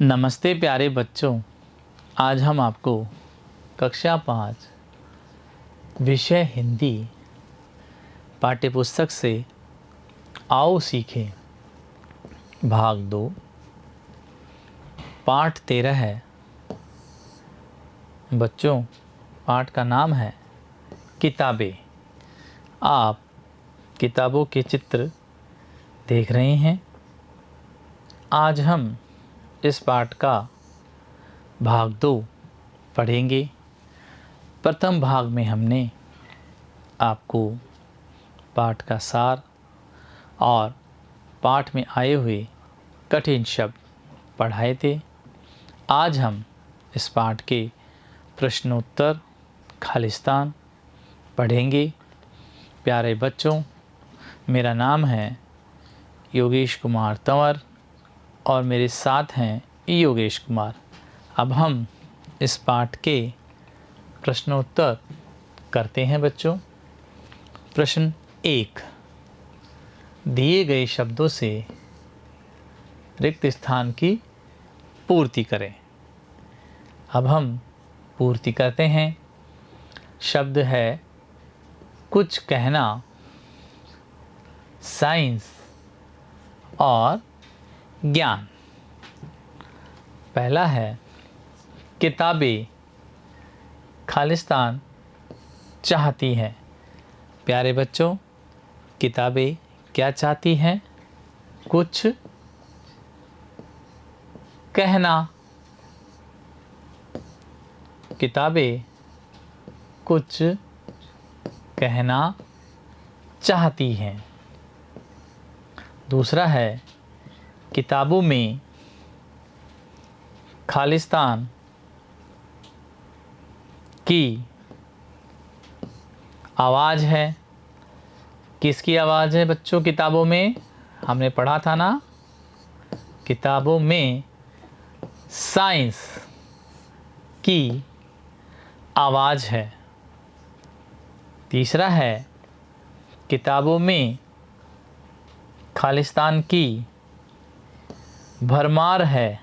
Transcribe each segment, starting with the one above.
नमस्ते प्यारे बच्चों। आज हम आपको कक्षा 5 विषय हिंदी पाठ्यपुस्तक से आओ सीखें भाग 2 पाठ 13 है। बच्चों, पाठ का नाम है किताबें। आप किताबों के चित्र देख रहे हैं। आज हम इस पाठ का भाग 2 पढ़ेंगे। प्रथम भाग में हमने आपको पाठ का सार और पाठ में आए हुए कठिन शब्द पढ़ाए थे। आज हम इस पाठ के प्रश्नोत्तर खालिस्तान पढ़ेंगे। प्यारे बच्चों, मेरा नाम है योगेश कुमार तंवर और मेरे साथ हैं योगेश कुमार। अब हम इस पाठ के प्रश्नोत्तर करते हैं बच्चों। प्रश्न 1, दिए गए शब्दों से रिक्त स्थान की पूर्ति करें। अब हम पूर्ति करते हैं। शब्द है कुछ कहना, साइंस और ज्ञान। पहला है किताबें खालिस्तान चाहती हैं। प्यारे बच्चों, किताबें क्या चाहती हैं? कुछ कहना। किताबें कुछ कहना चाहती हैं। दूसरा है किताबों में खालिस्तान की आवाज़ है। किसकी आवाज़ है बच्चों किताबों में? हमने पढ़ा था ना, किताबों में साइंस की आवाज़ है। तीसरा है किताबों में खालिस्तान की भरमार है।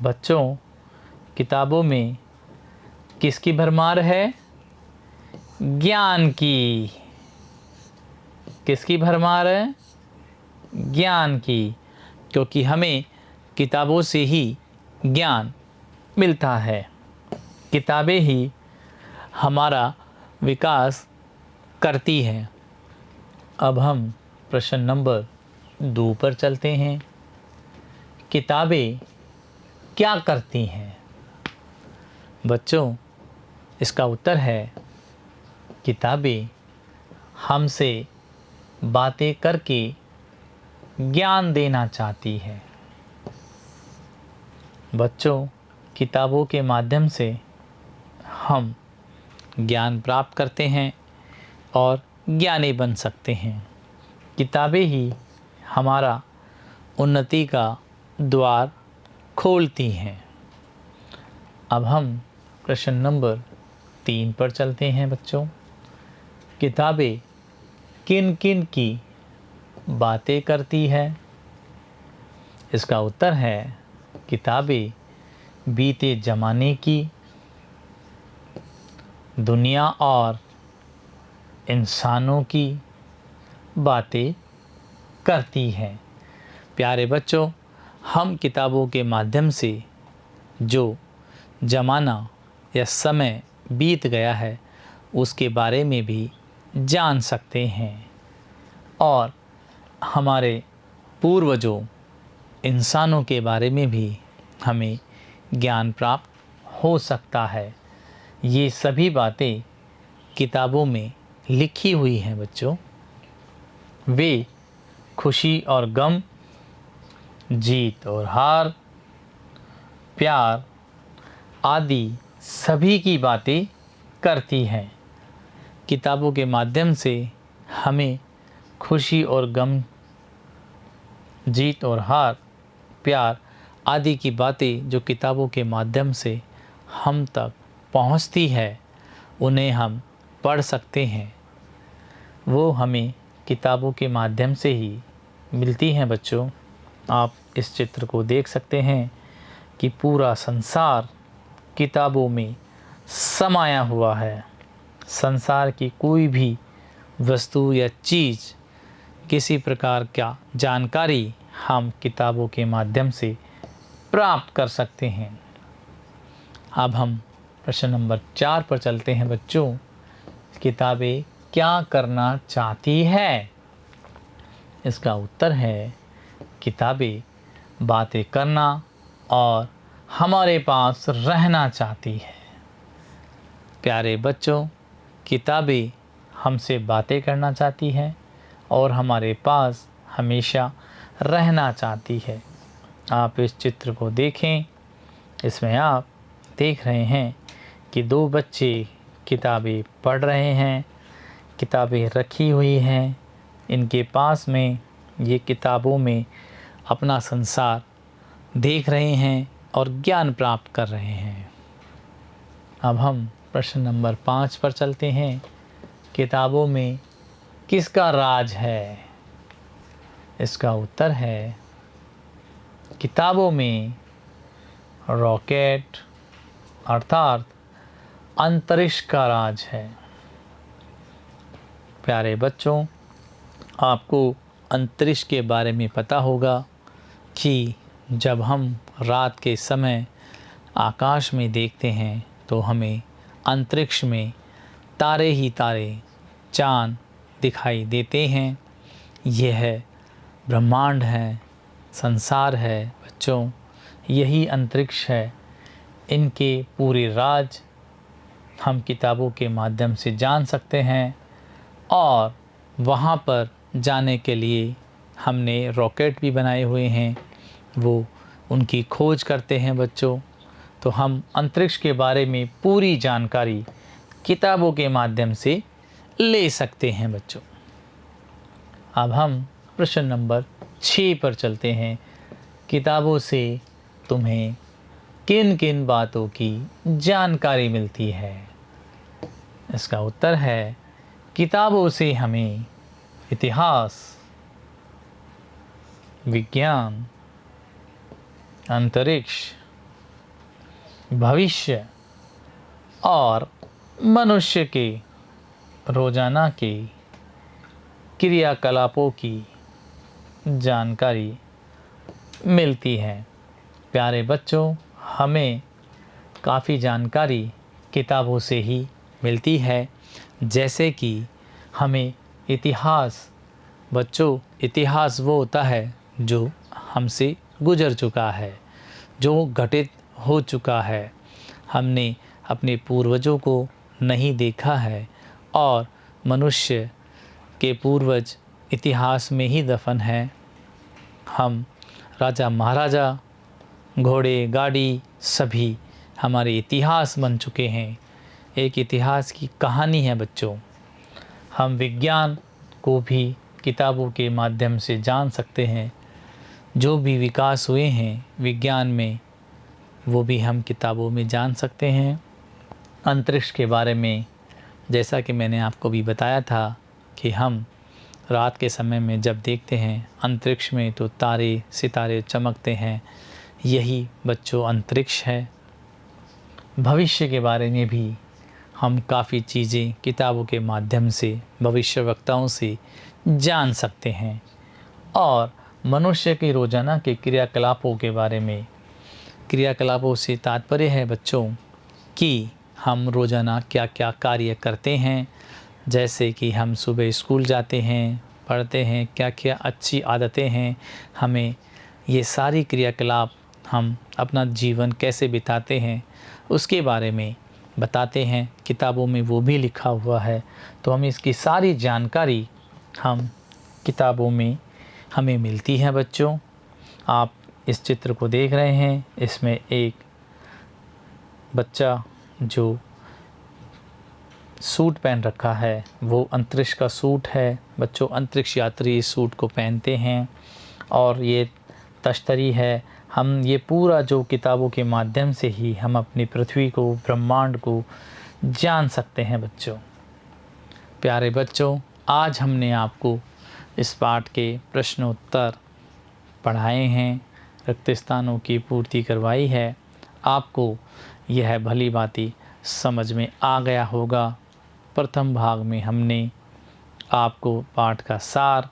बच्चों, किताबों में किसकी भरमार है? ज्ञान की। किसकी भरमार है? ज्ञान की, क्योंकि हमें किताबों से ही ज्ञान मिलता है। किताबें ही हमारा विकास करती हैं। अब हम प्रश्न नंबर 2 पर चलते हैं। किताबें क्या करती हैं? बच्चों, इसका उत्तर है किताबें हमसे बातें करके ज्ञान देना चाहती है। बच्चों, किताबों के माध्यम से हम ज्ञान प्राप्त करते हैं और ज्ञानी बन सकते हैं। किताबें ही हमारा उन्नति का द्वार खोलती हैं। अब हम प्रश्न नंबर 3 पर चलते हैं बच्चों। किताबें किन किन की बातें करती है? इसका उत्तर है किताबें बीते ज़माने की, दुनिया और इंसानों की बातें करती हैं। प्यारे बच्चों, हम किताबों के माध्यम से जो ज़माना या समय बीत गया है उसके बारे में भी जान सकते हैं और हमारे पूर्वजों इंसानों के बारे में भी हमें ज्ञान प्राप्त हो सकता है। ये सभी बातें किताबों में लिखी हुई हैं बच्चों। वे खुशी और गम, जीत और हार, प्यार आदि सभी की बातें करती हैं। किताबों के माध्यम से हमें खुशी और गम, जीत और हार, प्यार आदि की बातें जो किताबों के माध्यम से हम तक पहुंचती है, उन्हें हम पढ़ सकते हैं। वो हमें किताबों के माध्यम से ही मिलती हैं बच्चों। आप इस चित्र को देख सकते हैं। कि पूरा संसार किताबों में समाया हुआ है। संसार की कोई भी वस्तु या चीज़, किसी प्रकार का जानकारी हम किताबों के माध्यम से प्राप्त कर सकते हैं। अब हम प्रश्न नंबर 4 पर चलते हैं बच्चों। किताबें क्या करना चाहती है? इसका उत्तर है किताबें बातें करना और हमारे पास रहना चाहती है। प्यारे बच्चों, किताबें हमसे बातें करना चाहती है और हमारे पास हमेशा रहना चाहती है। आप इस चित्र को देखें। इसमें आप देख रहे हैं कि 2 बच्चे किताबें पढ़ रहे हैं। किताबें रखी हुई हैं इनके पास में। ये किताबों में अपना संसार देख रहे हैं और ज्ञान प्राप्त कर रहे हैं। अब हम प्रश्न नंबर 5 पर चलते हैं। किताबों में किसका राज है? इसका उत्तर है किताबों में रॉकेट अर्थात अंतरिक्ष का राज है। प्यारे बच्चों, आपको अंतरिक्ष के बारे में पता होगा कि जब हम रात के समय आकाश में देखते हैं तो हमें अंतरिक्ष में तारे ही तारे, चाँद दिखाई देते हैं। यह ब्रह्मांड है, संसार है बच्चों, यही अंतरिक्ष है। इनके पूरे राज हम किताबों के माध्यम से जान सकते हैं और वहाँ पर जाने के लिए हमने रॉकेट भी बनाए हुए हैं, वो उनकी खोज करते हैं बच्चों। तो हम अंतरिक्ष के बारे में पूरी जानकारी किताबों के माध्यम से ले सकते हैं बच्चों। अब हम प्रश्न नंबर 6 पर चलते हैं। किताबों से तुम्हें किन किन बातों की जानकारी मिलती है? इसका उत्तर है किताबों से हमें इतिहास, विज्ञान, अंतरिक्ष, भविष्य और मनुष्य के रोजाना के क्रियाकलापों की जानकारी मिलती है। प्यारे बच्चों, हमें काफ़ी जानकारी किताबों से ही मिलती है। जैसे कि हमें इतिहास, बच्चों इतिहास वो होता है जो हमसे गुजर चुका है, जो घटित हो चुका है। हमने अपने पूर्वजों को नहीं देखा है और मनुष्य के पूर्वज इतिहास में ही दफन है। हम राजा महाराजा, घोड़े गाड़ी सभी हमारे इतिहास बन चुके हैं। एक इतिहास की कहानी है बच्चों। हम विज्ञान को भी किताबों के माध्यम से जान सकते हैं। जो भी विकास हुए हैं विज्ञान में, वो भी हम किताबों में जान सकते हैं। अंतरिक्ष के बारे में जैसा कि मैंने आपको भी बताया था कि हम रात के समय में जब देखते हैं अंतरिक्ष में तो तारे सितारे चमकते हैं, यही बच्चों अंतरिक्ष है। भविष्य के बारे में भी हम काफ़ी चीज़ें किताबों के माध्यम से भविष्यवक्ताओं से जान सकते हैं। और मनुष्य के रोज़ाना के क्रियाकलापों के बारे में, क्रियाकलापों से तात्पर्य है बच्चों कि हम रोज़ाना क्या क्या कार्य करते हैं। जैसे कि हम सुबह स्कूल जाते हैं, पढ़ते हैं, क्या क्या अच्छी आदतें हैं हमें, ये सारी क्रियाकलाप हम अपना जीवन कैसे बिताते हैं उसके बारे में बताते हैं। किताबों में वो भी लिखा हुआ है। तो हम इसकी सारी जानकारी हम किताबों में हमें मिलती है बच्चों। आप इस चित्र को देख रहे हैं, इसमें एक बच्चा जो सूट पहन रखा है वो अंतरिक्ष का सूट है बच्चों। अंतरिक्ष यात्री इस सूट को पहनते हैं और ये तश्तरी है। हम ये पूरा जो किताबों के माध्यम से ही हम अपनी पृथ्वी को, ब्रह्मांड को जान सकते हैं बच्चों। प्यारे बच्चों, आज हमने आपको इस पाठ के प्रश्नोत्तर पढ़ाए हैं। रिक्त स्थानों की पूर्ति करवाई है। आपको यह भली भांति समझ में आ गया होगा। प्रथम भाग में हमने आपको पाठ का सार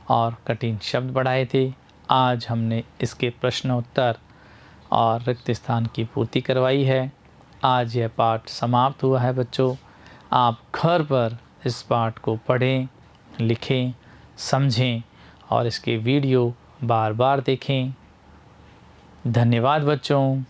और कठिन शब्द पढ़ाए थे। आज हमने इसके प्रश्नोत्तर और रिक्त स्थान की पूर्ति करवाई है। आज यह पाठ समाप्त हुआ है बच्चों। आप घर पर इस पाठ को पढ़ें, लिखें, समझें और इसके वीडियो बार बार देखें। धन्यवाद बच्चों।